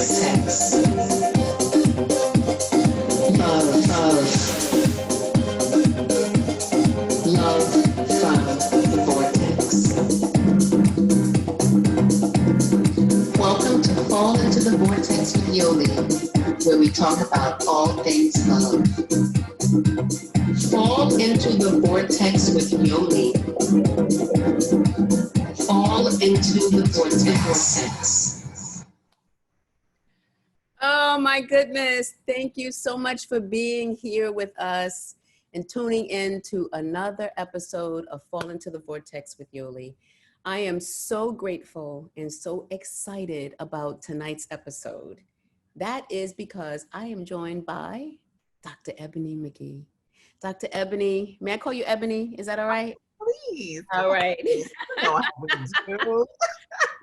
vortex. Love from the vortex. Welcome to Fall into the Vortex with Yoli, where we talk about all things love. Fall into the vortex with Yoli. Fall into the vortex. Oh my goodness. Thank you so much for being here with us and tuning in to another episode of Fall into the Vortex with Yoli. I am so grateful and so excited about tonight's episode. That is because I am joined by Dr. Ebony Mcgee. Dr. Ebony, may I call you Ebony? Is that all right? Please. All right. You know how we do.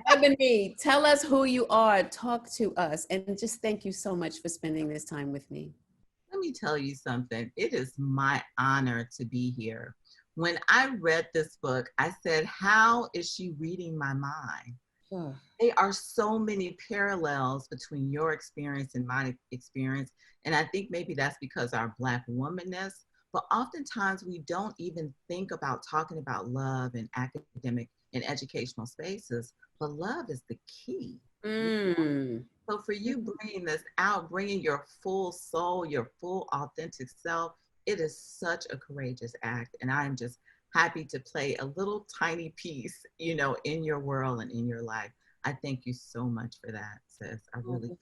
Ebony, tell us who you are, talk to us, and just thank you so much for spending this time with me. Let me tell you something. It is my honor to be here. When I read this book, I said, how is she reading my mind? There are so many parallels between your experience and my experience. And I think maybe that's because our Black womanness, but oftentimes we don't even think about talking about love in academic and educational spaces, but love is the key. So for you bringing this out, bringing your full soul, your full authentic self, it is such a courageous act. And I'm just happy to play a little tiny piece, you know, in your world and in your life. I thank you so much for that, sis. I really do.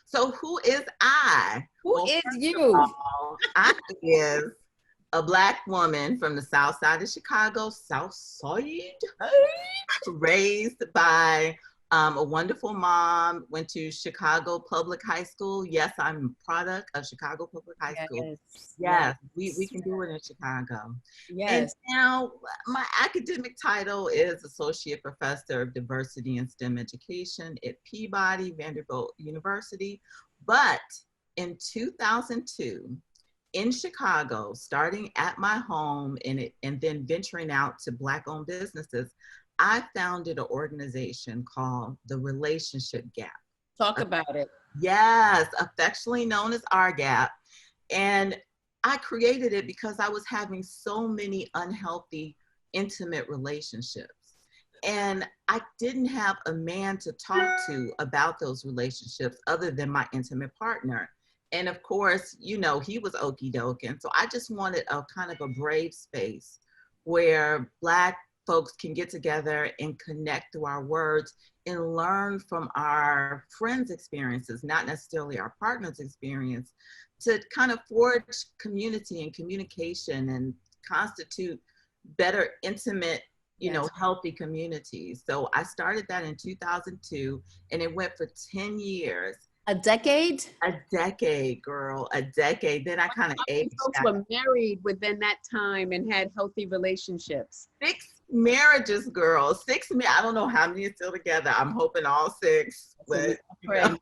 So who is I? Who is you? I is a Black woman from the South Side of Chicago, South Side, raised by a wonderful mom, went to Chicago Public High School. Yes, I'm a product of Chicago Public High School. Yes, we can do it in Chicago. Yes. And now my academic title is Associate Professor of Diversity and STEM Education at Peabody Vanderbilt University. But in 2002, in Chicago, starting at my home and then venturing out to Black-owned businesses, I founded an organization called The Relationship Gap. Talk about it. Yes, affectionately known as RGAP. And I created it because I was having so many unhealthy, intimate relationships. And I didn't have a man to talk to about those relationships other than my intimate partner. And of course, you know, he was okie doke. And so I just wanted a kind of a brave space where Black folks can get together and connect through our words and learn from our friends' experiences, not necessarily our partner's experience, to kind of forge community and communication and constitute better, intimate, you know, healthy communities. So I started that in 2002 and it went for 10 years. A decade? A decade, girl, a decade. Then I kind of aged. Folks were married within that time and had healthy relationships. 6 marriages, girl. 6. I don't know how many are still together. I'm hoping all 6. But you know.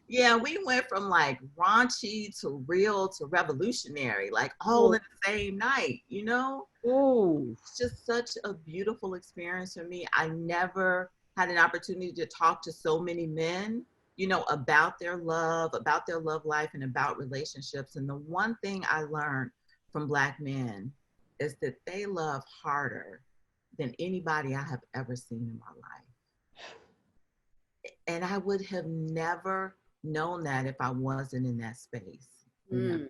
Yeah, we went from like raunchy to real to revolutionary, like all in the same night, you know? Ooh. It's just such a beautiful experience for me. I never had an opportunity to talk to so many men, you know, about their love life, and about relationships. And the one thing I learned from Black men is that they love harder than anybody I have ever seen in my life. And I would have never known that if I wasn't in that space. You know?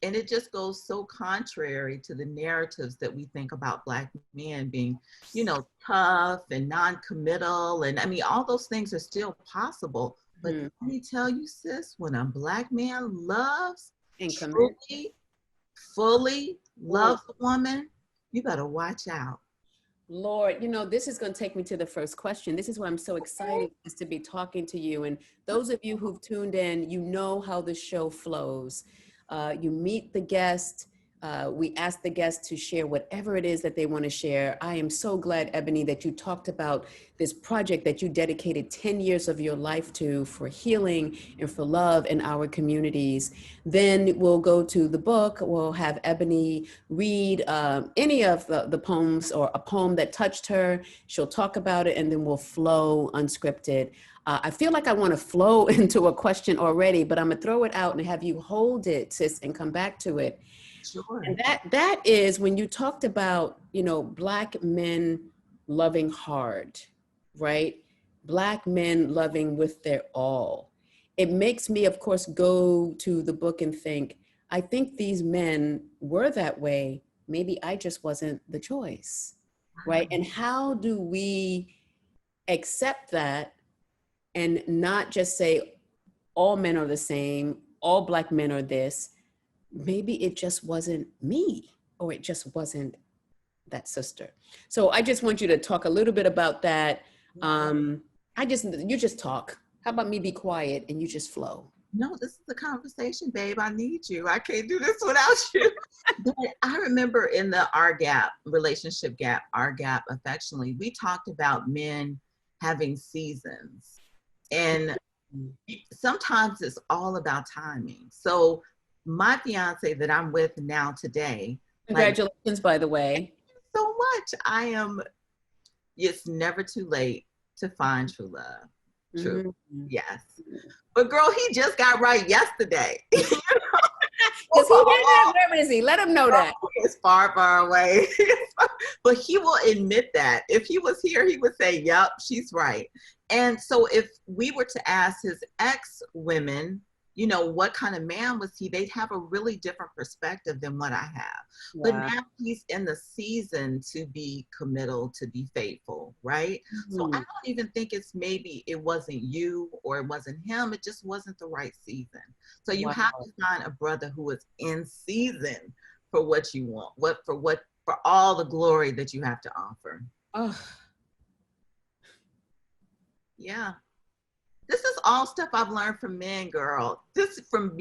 And it just goes so contrary to the narratives that we think about Black men being, you know, tough and non-committal. And I mean, all those things are still possible. But let me tell you, sis, when a Black man loves and fully loves a woman, you better watch out. Lord, you know, this is going to take me to the first question. This is why I'm so excited is to be talking to you. And those of you who've tuned in, you know how the show flows. You meet the guest, we ask the guests to share whatever it is that they want to share. I am so glad, Ebony, that you talked about this project that you dedicated 10 years of your life to for healing and for love in our communities. Then we'll go to the book. We'll have Ebony read any of the poems or a poem that touched her. She'll talk about it, and then we'll flow unscripted. I feel like I want to flow into a question already, but I'm going to throw it out and have you hold it, sis, and come back to it. Sure. And that is when you talked about, Black men loving hard, right? Black men loving with their all. It makes me, of course, go to the book and think, I think these men were that way. Maybe I just wasn't the choice, right? And how do we accept that and not just say all men are the same, all Black men are this? Maybe it just wasn't me, or it just wasn't that sister. So I just want you to talk a little bit about that. You just talk. How about me be quiet and you just flow? No, this is a conversation, babe. I need you. I can't do this without you. But I remember in the relationship gap, affectionately, we talked about men having seasons. And sometimes it's all about timing. So my fiance that I'm with now today. Congratulations, by the way. So much. It's never too late to find true love. True. Mm-hmm. Yes. But girl, he just got right yesterday. Where is he? Let him know that. It's far, far away. But he will admit that. If he was here, he would say, yep, she's right. And so if we were to ask his ex-women, what kind of man was he, they'd have a really different perspective than what I have. Wow. But now he's in the season to be committal, to be faithful, right? Mm-hmm. So I don't even think it wasn't you or it wasn't him. It just wasn't the right season. So you have to find a brother who is in season for what you want, for all the glory that you have to offer. Oh. Yeah. This is all stuff I've learned from men, girl. This from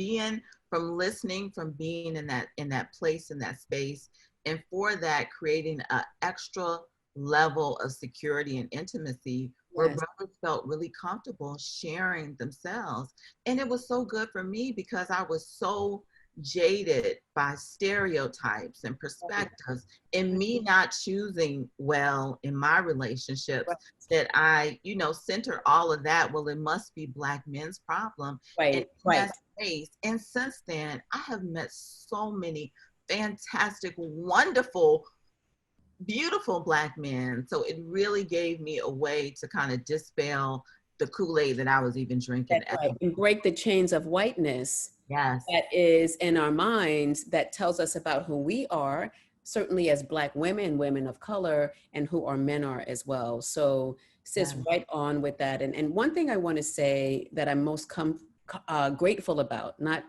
listening, from being in that place, in that space. And for that, creating an extra level of security and intimacy where brothers felt really comfortable sharing themselves. And it was so good for me because I was so jaded by stereotypes and perspectives, and me not choosing well in my relationships, that I, center all of that. Well, it must be Black men's problem. And space. And since then, I have met so many fantastic, wonderful, beautiful Black men. So it really gave me a way to kind of dispel the Kool-Aid that I was even drinking. And break the chains of whiteness. Yes. That is in our minds, that tells us about who we are, certainly as Black women, women of color, and who our men are as well. So sis, right on with that. And one thing I want to say that I'm most grateful about, not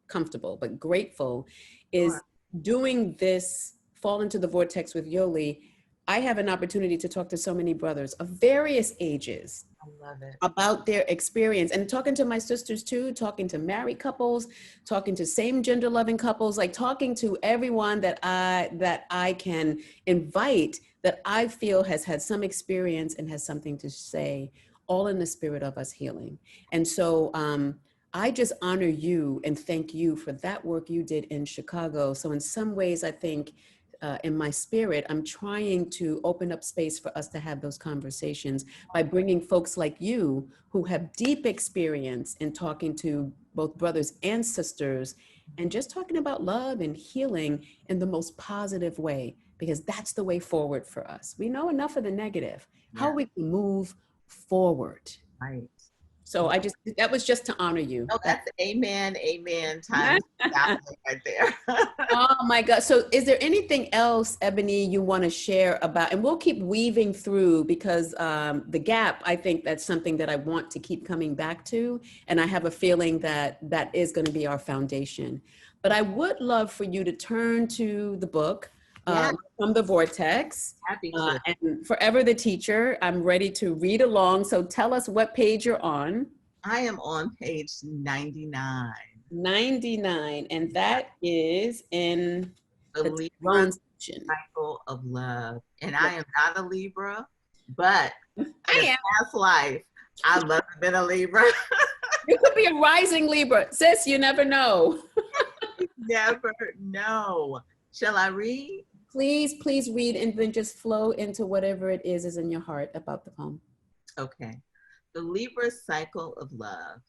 comfortable, but grateful, is doing this Fall Into the Vortex with Yoli. I have an opportunity to talk to so many brothers of various ages. I love it. About their experience, and talking to my sisters too, talking to married couples, talking to same gender loving couples, like talking to everyone that I can invite, that I feel has had some experience and has something to say, all in the spirit of us healing. And so I just honor you and thank you for that work you did in Chicago. So in some ways, I think in my spirit, I'm trying to open up space for us to have those conversations by bringing folks like you who have deep experience in talking to both brothers and sisters and just talking about love and healing in the most positive way, because that's the way forward for us. We know enough of the negative, how we can move forward. Right. So that was just to honor you. Oh, that's amen time right there. Oh my God. So is there anything else, Ebony, you want to share about, and we'll keep weaving through, because the gap, I think that's something that I want to keep coming back to. And I have a feeling that is going to be our foundation. But I would love for you to turn to the book, From the Vortex. Happy to. And Forever the Teacher. I'm ready to read along. So tell us what page you're on. I am on page 99. 99. And that is in The That's Libra Ron's section. cycle of love. And I am not a Libra, but I in am. past life, I must have been a Libra. You could be a rising Libra. Sis, you never know. Never know. Shall I read? Please read and then just flow into whatever it is in your heart about the poem. Okay. The Libra cycle of love.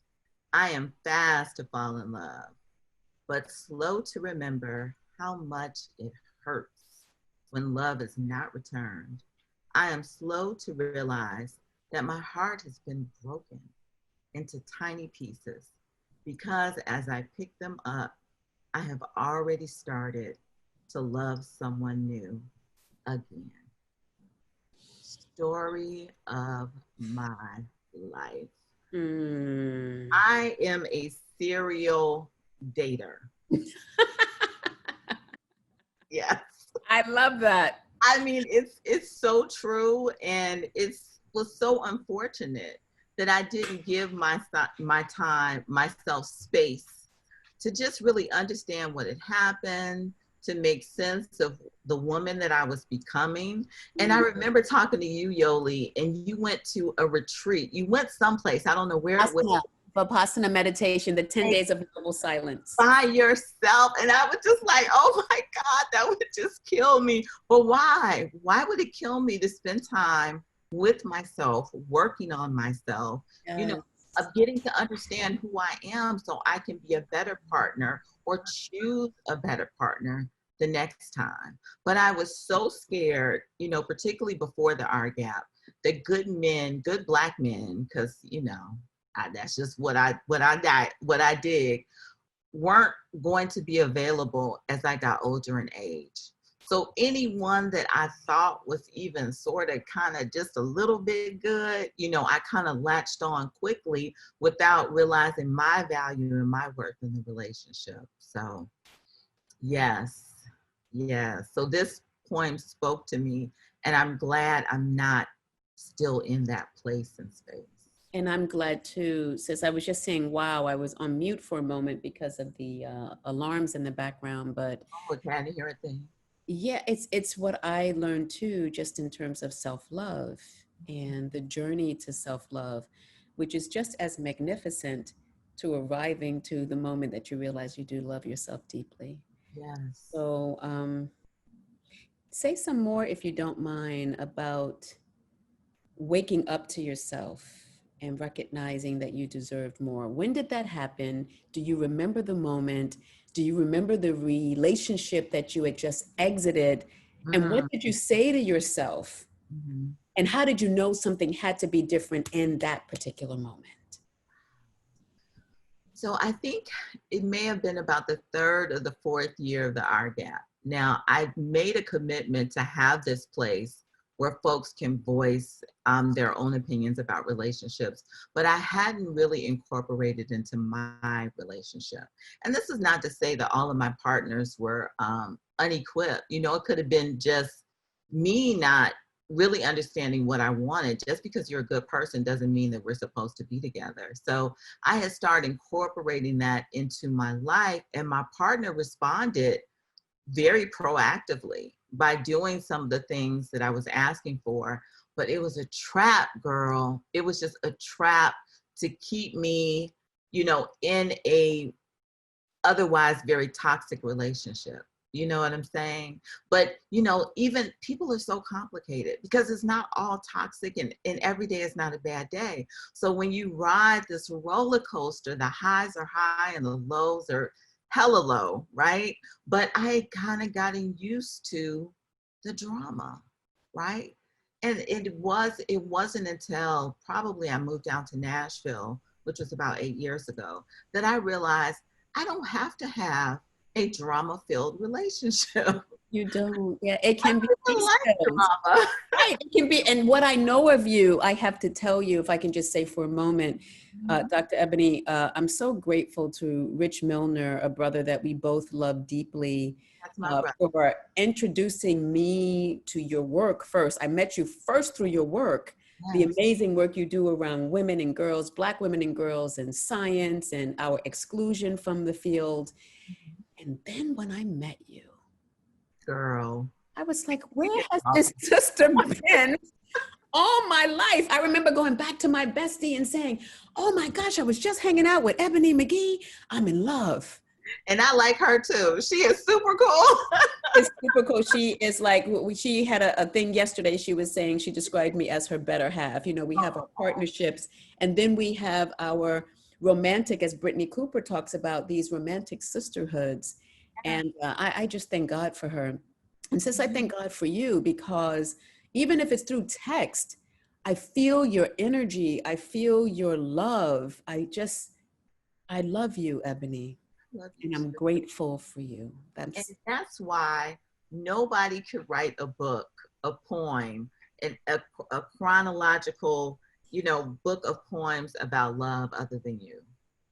I am fast to fall in love, but slow to remember how much it hurts when love is not returned. I am slow to realize that my heart has been broken into tiny pieces because as I pick them up, I have already started to love someone new again. Story of my life. I am a serial dater. Yes. I love that. I mean, it's so true, and was so unfortunate that I didn't give myself space to just really understand what had happened, to make sense of the woman that I was becoming. And I remember talking to you, Yoli, and you went to a retreat. You went someplace, I don't know where it was. Vipassana meditation, the 10 days of noble silence. By yourself. And I was just like, oh my God, that would just kill me. But why? Why would it kill me to spend time with myself, working on myself, Yes. you know, of getting to understand who I am so I can be a better partner or choose a better partner the next time. But I was so scared, you know, particularly before the R gap, that good men, good Black men, because, you know, that's just what I dig, weren't going to be available as I got older in age. So anyone that I thought was even sort of kind of just a little bit good, you know, I kind of latched on quickly without realizing my value and my worth in the relationship. So yes. So this poem spoke to me, and I'm glad I'm not still in that place and space. And I'm glad too, sis. I was just saying, wow, I was on mute for a moment because of the alarms in the background, but Oh, can I hear a thing? yeah, it's what I learned too, just in terms of self-love and the journey to self-love, which is just as magnificent to arriving to the moment that you realize you do love yourself deeply. Yes. So say some more, if you don't mind, about waking up to yourself and recognizing that you deserved more. When did that happen? Do you remember the moment? Do you remember the relationship that you had just exited? And what did you say to yourself? And how did you know something had to be different in that particular moment? So I think it may have been about the third or the fourth year of the R gap. Now, I've made a commitment to have this place where folks can voice their own opinions about relationships, but I hadn't really incorporated into my relationship. And this is not to say that all of my partners were unequipped. You know, it could have been just me not really understanding what I wanted. Just because you're a good person doesn't mean that we're supposed to be together. So I had started incorporating that into my life, and my partner responded very proactively by doing some of the things that I was asking for. But it was a trap, girl. It was just a trap to keep me, you know, in a otherwise very toxic relationship. You know what I'm saying? But, you know, even people are so complicated because it's not all toxic, and every day is not a bad day. So when you ride this roller coaster, the highs are high and the lows are hella low, right? But I had kind of gotten used to the drama, right? And it wasn't until probably I moved down to Nashville, which was about 8 years ago, that I realized I don't have to have a drama-filled relationship. You don't. Yeah, it can be. Like drama. Right, it can be. And what I know of you, I have to tell you, if I can just say for a moment, Dr. Ebony, I'm so grateful to Rich Milner, a brother that we both love deeply, for introducing me to your work first. I met you first through your work. Yes. The amazing work you do around women and girls, Black women and girls, and science, and our exclusion from the field. And then when I met you, girl. I was like, where has this sister been all my life? I remember going back to my bestie and saying, oh my gosh, I was just hanging out with Ebony Mcgee. I'm in love. And I like her too. She is super cool. It's super cool. She is like, she had a thing yesterday. She was saying, she described me as her better half. You know, we have our partnerships, and then we have our romantic, as Brittany Cooper talks about, these romantic sisterhoods. And I just thank God for her. And since I thank God for you, because even if it's through text, I feel your energy. I feel your love. I love you, Ebony. Love you And I'm too. grateful for you. And that's why nobody could write a book, a poem, and a chronological, book of poems about love other than you.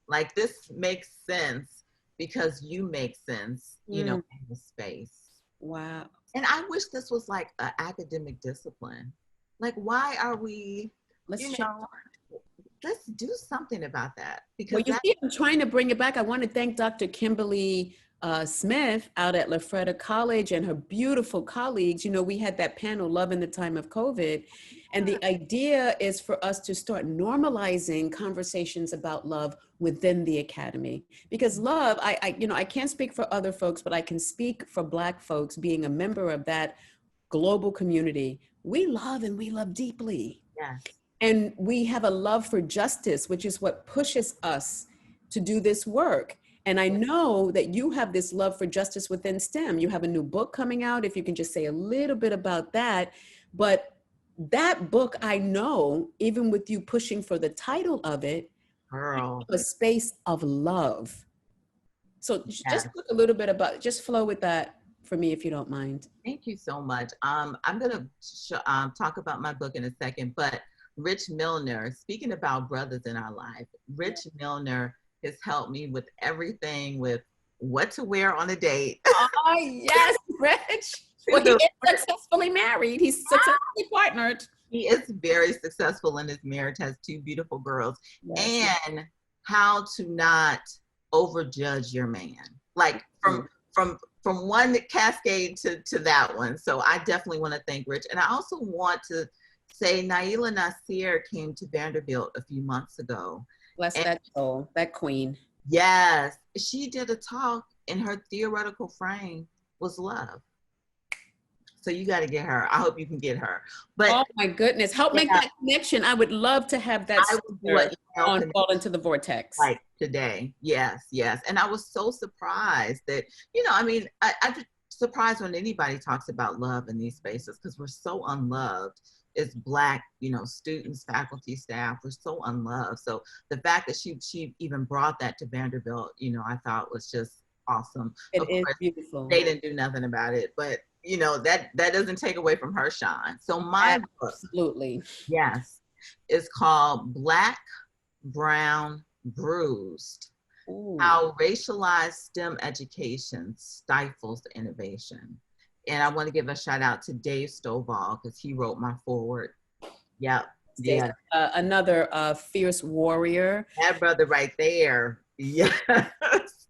Like, this makes sense because you make sense, in the space. Wow. And I wish this was like an academic discipline. Like, why are we, Let's let's do something about that. Because well, you see, I'm trying to bring it back. I want to thank Dr. Kimberly Smith out at Lafreda College and her beautiful colleagues. You know, we had that panel, Love in the Time of COVID. And the idea is for us to start normalizing conversations about love within the academy. Because love, I can't speak for other folks, but I can speak for Black folks being a member of that global community. We love and we love deeply. Yes. And we have a love for justice, which is what pushes us to do this work. And I know that you have this love for justice within STEM. You have a new book coming out, if you can just say a little bit about that. But that book, I know, even with you pushing for the title of it, Girl. A Space of Love. So just talk a little bit about, just flow with that for me, if you don't mind. Thank you so much. I'm going to talk about my book in a second, but Rich Milner, speaking about brothers in our life, Rich Milner has helped me with everything, with what to wear on a date. Oh, yes, Rich. Well, he is successfully married. He's successfully partnered. He is very successful in his marriage, has 2 beautiful girls. Yes. And how to not overjudge your man. Like from one cascade to that one. So I definitely want to thank Rich. And I also want to say Naila Nasir came to Vanderbilt a few months ago. Bless that soul, that queen. Yes. She did a talk, and her theoretical frame was love. So you got to get her. I hope you can get her. But oh my goodness, help make that connection. I would love to have that on Fall Into the Vortex. Like today. Yes, yes. And I was so surprised that, I'm surprised when anybody talks about love in these spaces, because we're so unloved as Black, students, faculty, staff. We're so unloved. So the fact that she even brought that to Vanderbilt, I thought was just awesome. It is beautiful. They didn't do nothing about it, but that doesn't take away from her shine. So my book, absolutely, yes, is called Black, Brown, Bruised: How Racialized STEM Education Stifles Innovation. And I want to give a shout out to Dave Stovall, because he wrote my foreword. Yep. Yeah. Another fierce warrior. That brother right there. Yes.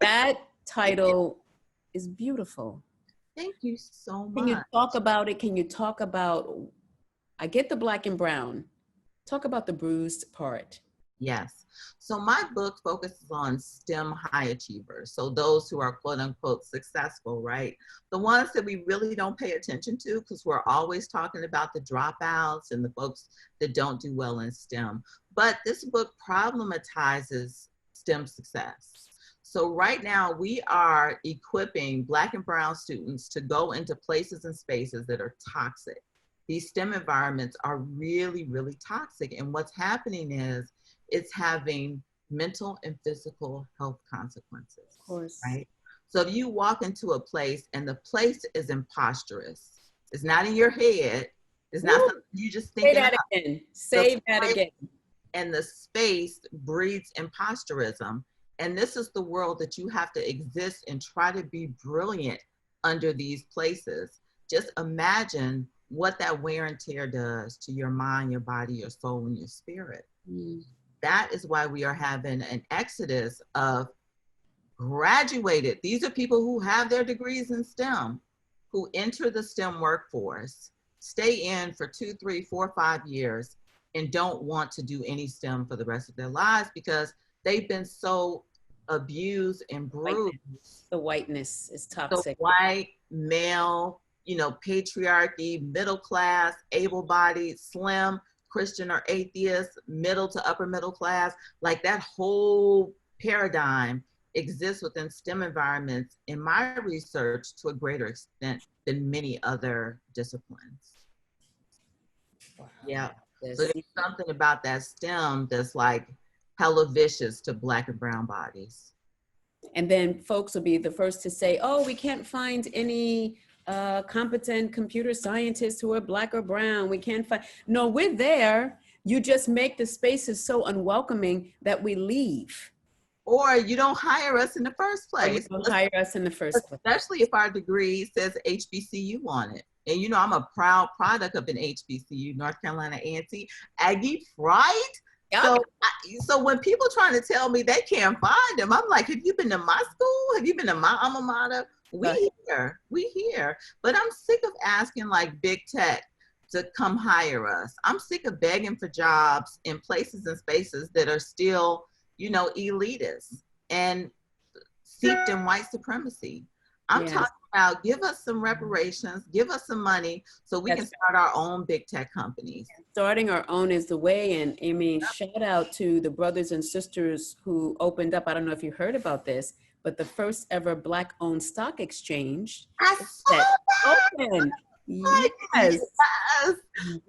That title is beautiful. Thank you so much. Can you talk about it? Can you talk about, I get the Black and brown. Talk about the bruised part. Yes. So my book focuses on STEM high achievers. So those who are quote unquote successful, right? The ones that we really don't pay attention to, because we're always talking about the dropouts and the folks that don't do well in STEM. But this book problematizes STEM success. So right now we are equipping Black and brown students to go into places and spaces that are toxic. These STEM environments are really, really toxic. And what's happening is it's having mental and physical health consequences. Of course. Right? So if you walk into a place and the place is imposterous, it's not in your head, it's not something you just think. Say that again. Say that again. And the space breeds imposterism. And this is the world that you have to exist and try to be brilliant under these places. Just imagine what that wear and tear does to your mind, your body, your soul, and your spirit. That is why we are having an exodus of graduated. These are people who have their degrees in STEM, who enter the STEM workforce stay in for 2, 3, 4, 5 years and don't want to do any STEM for the rest of their lives because they've been so abused and bruised. The whiteness is The toxic. white, male, patriarchy, middle class, able-bodied, slim, Christian or atheist, middle to upper middle class, like that whole paradigm exists within STEM environments in my research to a greater extent than many other disciplines. Wow. Yeah. Yes. So there's something about that STEM that's like hella vicious to Black and brown bodies. And then folks will be the first to say, oh, we can't find any competent computer scientists who are Black or brown. We can't find, no, we're there. You just make the spaces so unwelcoming that we leave. Or you don't hire us in the first place. Or you don't hire us in the first place. Especially if our degree says HBCU on it. And I'm a proud product of an HBCU, North Carolina A&T, Aggie Pride. Yep. So when people trying to tell me they can't find them, I'm like, have you been to my school? Have you been to my alma mater? We here. But I'm sick of asking like big tech to come hire us. I'm sick of begging for jobs in places and spaces that are still, elitist and steeped in white supremacy. I'm talking about give us some reparations, give us some money so we can start our own big tech companies. Starting our own is the way. And I mean, shout out to the brothers and sisters who opened up. I don't know if you heard about this, but the first ever Black owned stock exchange open. Yes.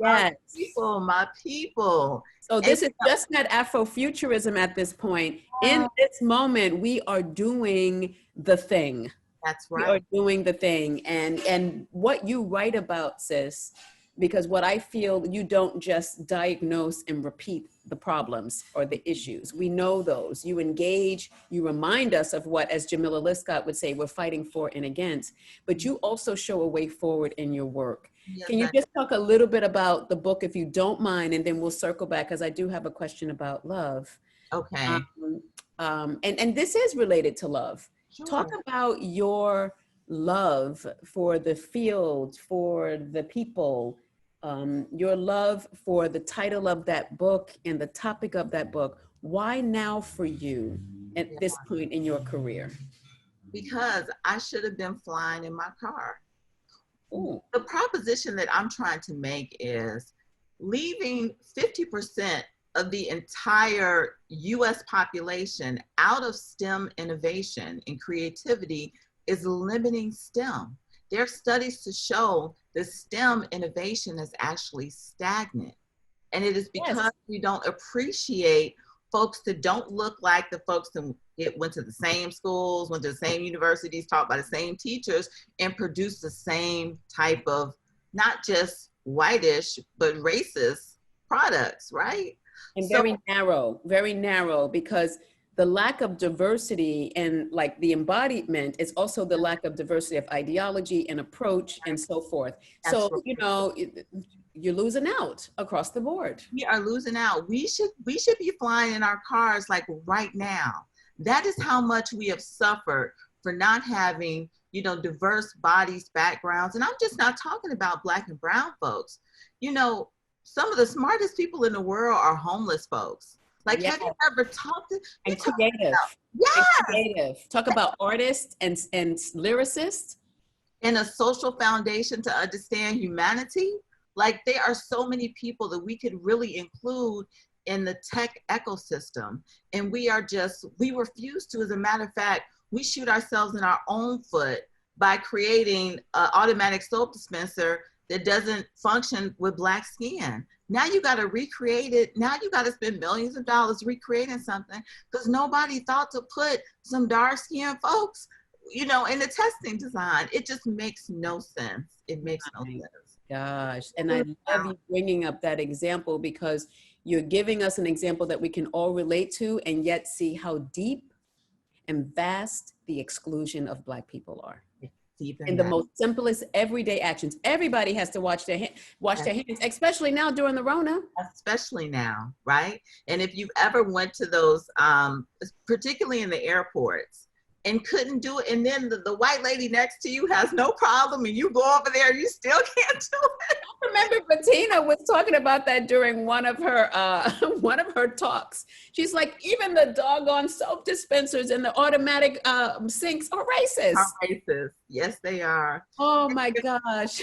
My people. So this is just not Afrofuturism at this point. In this moment, we are doing the thing. That's right. We are doing the thing. And what you write about, sis, because what I feel, you don't just diagnose and repeat the problems or the issues. We know those. You engage, you remind us of what, as Jamila Liscott would say, we're fighting for and against, but you also show a way forward in your work. Yes, can you just talk a little bit about the book, if you don't mind, and then we'll circle back, because I do have a question about love. Okay. And this is related to love. Sure. Talk about your love for the field, for the people, your love for the title of that book and the topic of that book. Why now for you at this point in your career? Because I should have been flying in my car. Ooh. The proposition that I'm trying to make is leaving 50% of the entire US population out of STEM innovation and creativity is limiting STEM. There are studies to show that STEM innovation is actually stagnant. And it is because we don't appreciate folks that don't look like the folks that went to the same schools, went to the same universities, taught by the same teachers, and produced the same type of, not just whitish, but racist products, right? And very narrow, because the lack of diversity and like the embodiment is also the lack of diversity of ideology and approach and so forth. So, you're losing out across the board. We are losing out. We should be flying in our cars like right now. That is how much we have suffered for not having, diverse bodies, backgrounds. And I'm just not talking about Black and brown folks. Some of the smartest people in the world are homeless folks. Like, have you ever talked to? And creative. Creative. Talk about artists and lyricists. And a social foundation to understand humanity. Like, there are so many people that we could really include in the tech ecosystem. And we refuse to. As a matter of fact, we shoot ourselves in our own foot by creating an automatic soap dispenser that doesn't function with Black skin. Now you got to recreate it. Now you got to spend millions of dollars recreating something because nobody thought to put some dark-skinned folks, in the testing design. It just makes no sense. It makes no sense. Gosh, and I love you bringing up that example because you're giving us an example that we can all relate to and yet see how deep and vast the exclusion of Black people are. In the most simplest everyday actions. Everybody has to wash their hands, especially now during the Rona. Especially now, right? And if you've ever went to those, particularly in the airports, and couldn't do it. And then the white lady next to you has no problem, and you go over there, you still can't do it. I remember Bettina was talking about that during one of her one of her talks. She's like, even the doggone soap dispensers and the automatic sinks are racist. Are racist. Yes, they are. Oh my gosh.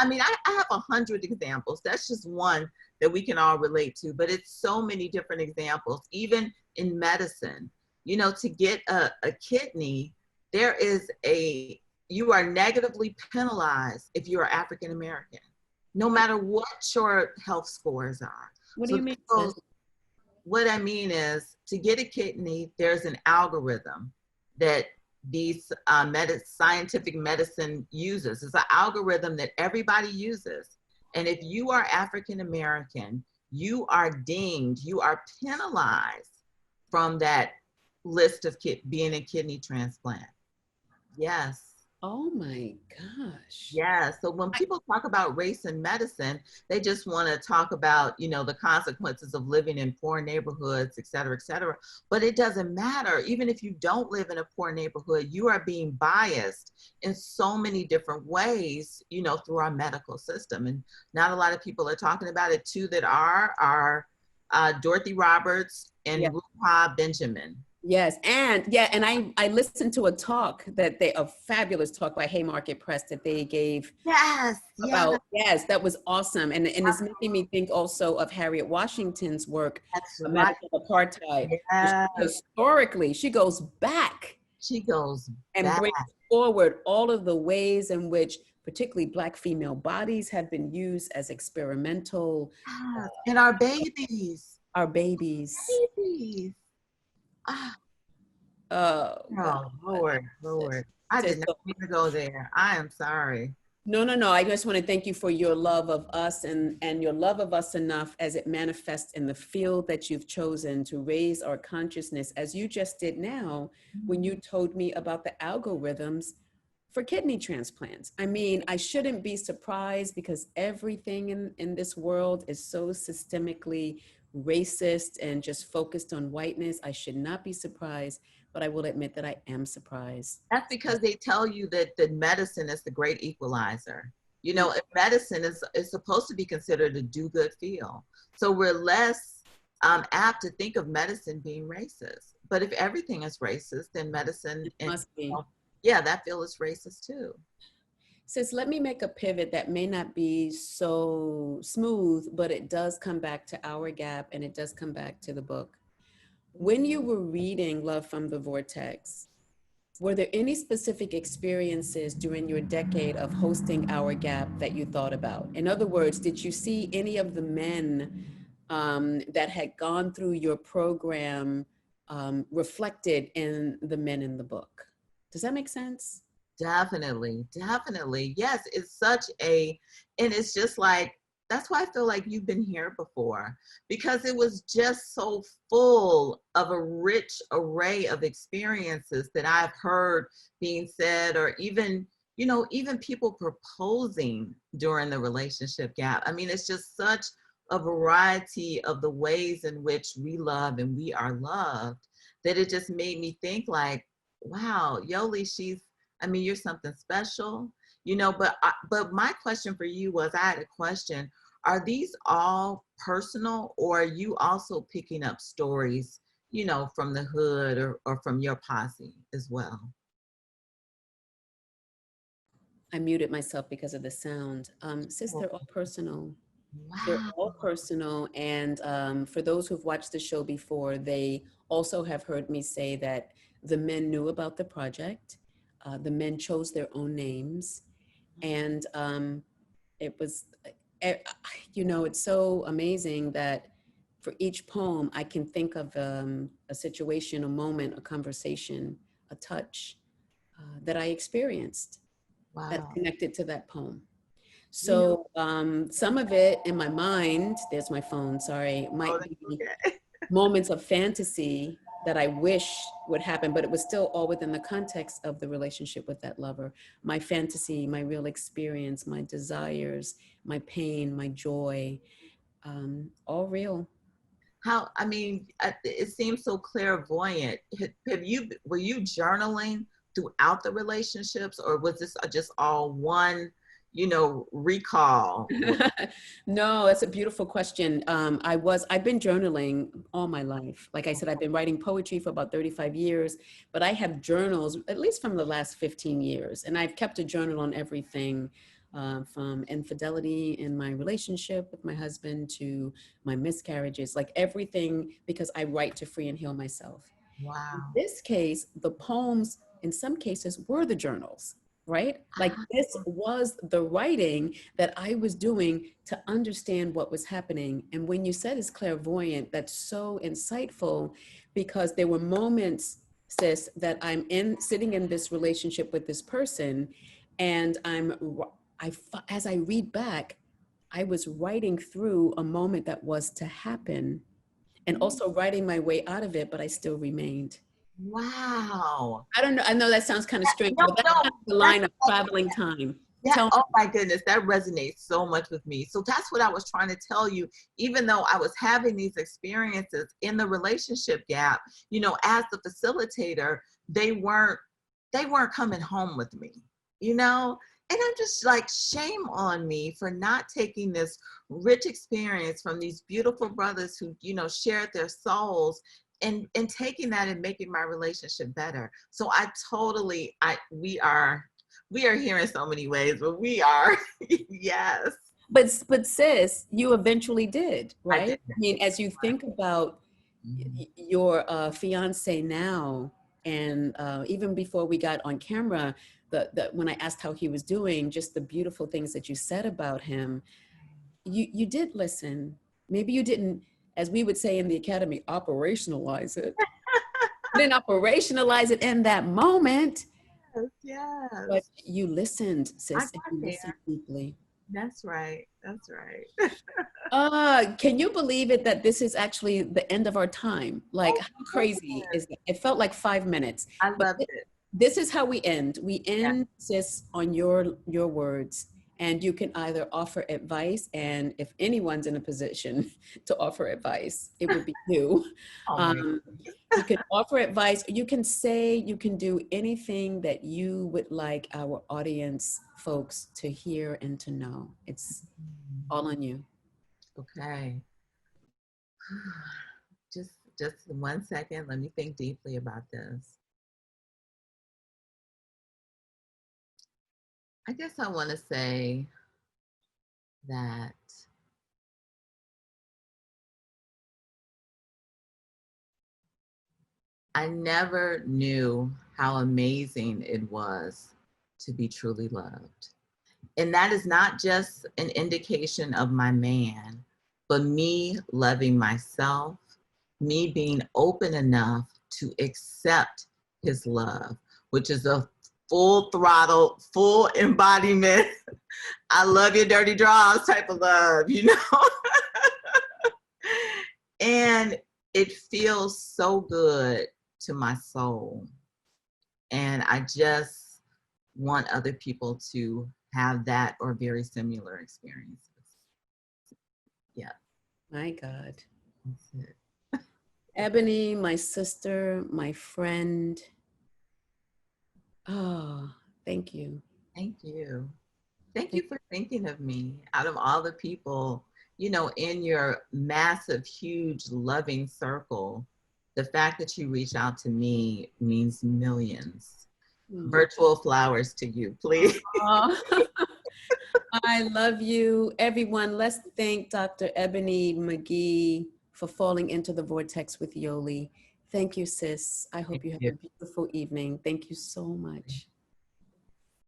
I mean, I have 100 examples. That's just one that we can all relate to, but it's so many different examples, even in medicine. You know, to get a kidney, you are negatively penalized if you are African American, no matter what your health scores are. What do you mean? What I mean is, to get a kidney, there's an algorithm that these scientific medicine uses. It's an algorithm that everybody uses. And if you are African American, you are dinged, you are penalized from that list of being a kidney transplant. Yes. Oh my gosh. Yeah. So when people talk about race in medicine, they just want to talk about, you know, the consequences of living in poor neighborhoods, et cetera, et cetera. But it doesn't matter. Even if you don't live in a poor neighborhood, you are being biased in so many different ways, you know, through our medical system. And not a lot of people are talking about it. Two that are Dorothy Roberts and Ruha Benjamin. Yes, and I listened to a fabulous talk by Haymarket Press that they gave. Yes, that was awesome, and it's making me think also of Harriet Washington's work, Medical Apartheid. Yes. Historically, she goes back. And brings forward all of the ways in which, particularly Black female bodies, have been used as experimental. And our babies. Oh, Lord. I did not mean to go there. I am sorry. No. I just want to thank you for your love of us and your love of us enough as it manifests in the field that you've chosen to raise our consciousness, as you just did now when you told me about the algorithms for kidney transplants. I mean, I shouldn't be surprised because everything in this world is so systemically racist and just focused on whiteness. I should not be surprised, but I will admit that I am surprised. That's because they tell you that the medicine is the great equalizer. You know, if medicine is supposed to be considered a do-good field. So we're less apt to think of medicine being racist. But if everything is racist, then medicine must be. That field is racist too. Sis, let me make a pivot that may not be so smooth, but it does come back to Our Gap and it does come back to the book. When you were reading Love from the Vortex, were there any specific experiences during your decade of hosting Our Gap that you thought about? In other words, did you see any of the men that had gone through your program reflected in the men in the book? Does that make sense? Definitely. Yes, it's and it's just like, that's why I feel like you've been here before, because it was just so full of a rich array of experiences that I've heard being said, or even, you know, even people proposing during the relationship gap. I mean, it's just such a variety of the ways in which we love and we are loved that it just made me think like, wow, Yoli, you're something special, you know, but my question for you was, I had a question. Are these all personal, or are you also picking up stories, you know, from the hood or from your posse as well? I muted myself because of the sound. Sis, they're all personal. Wow. They're all personal. And for those who've watched the show before, they also have heard me say that the men knew about the project. The men chose their own names. And it was, you know, it's so amazing that for each poem, I can think of a situation, a moment, a conversation, a touch that I experienced that's connected to that poem. So some of it in my mind, there's my phone, sorry, might be moments of fantasy that I wish would happen, but it was still all within the context of the relationship with that lover. My fantasy, my real experience, my desires, my pain, my joy, all real. I mean, it seems so clairvoyant. Were you journaling throughout the relationships, or was this just all one, recall? No, that's a beautiful question. I've been journaling all my life. Like I said, I've been writing poetry for about 35 years, but I have journals, at least from the last 15 years. And I've kept a journal on everything, from infidelity in my relationship with my husband to my miscarriages, like everything, because I write to free and heal myself. In Wow. this case, the poems, in some cases, were the journals, right? Like this was the writing that I was doing to understand what was happening. And when you said it's clairvoyant, that's so insightful, because there were moments, sis, that sitting in this relationship with this person, and as I read back, I was writing through a moment that was to happen, and also writing my way out of it, but I still remained. Wow. I don't know. I know that sounds kind of strange, No, but that's no, kind of the line of traveling time. yeah. Tell Oh my goodness, that resonates so much with me. So that's what I was trying to tell you. Even though I was having these experiences in the relationship gap, as the facilitator, they weren't coming home with me, And I'm just like, shame on me for not taking this rich experience from these beautiful brothers who, shared their souls, and taking that and making my relationship better. So we are here in so many ways, but we are, yes. but sis, you eventually did, I right? did. I mean, as you think about Mhm. your fiance now, and even before we got on camera, when I asked how he was doing, just the beautiful things that you said about him, you did listen. Maybe you didn't, as we would say in the academy, operationalize it. You didn't operationalize it in that moment, Yes, but yes. you listened, I sis, and got you listened there. deeply. That's right. That's right. Can you believe it that this is actually the end of our time? Like, Oh how my crazy goodness. is it? It felt like 5 minutes, I but loved it. this is how we end. We Yeah. end, sis, on your words, and you can either offer advice, and if anyone's in a position to offer advice, it would be you. Oh my. Um, you can offer advice. You can say, you can do anything that you would like our audience folks to hear and to know. It's all on you. Okay. Just 1 second. Let me think deeply about this. I guess I want to say that I never knew how amazing it was to be truly loved. And that is not just an indication of my man, but me loving myself, me being open enough to accept his love, which is a full throttle, full embodiment. I love your dirty draws type of love. And it feels so good to my soul. And I just want other people to have that or very similar experiences. Yeah. My God. That's it. Ebony, my sister, my friend. Oh, thank you. Thank you. Thank you Thank- for thinking of me out of all the people, in your massive, huge, loving circle. The fact that you reach out to me means millions. Virtual flowers to you, please. Aw. I love you. Everyone, let's thank Dr. Ebony Mcgee for falling into the vortex with Yoli. Thank you, sis. I hope Thank you have you. a beautiful evening. Thank you so much.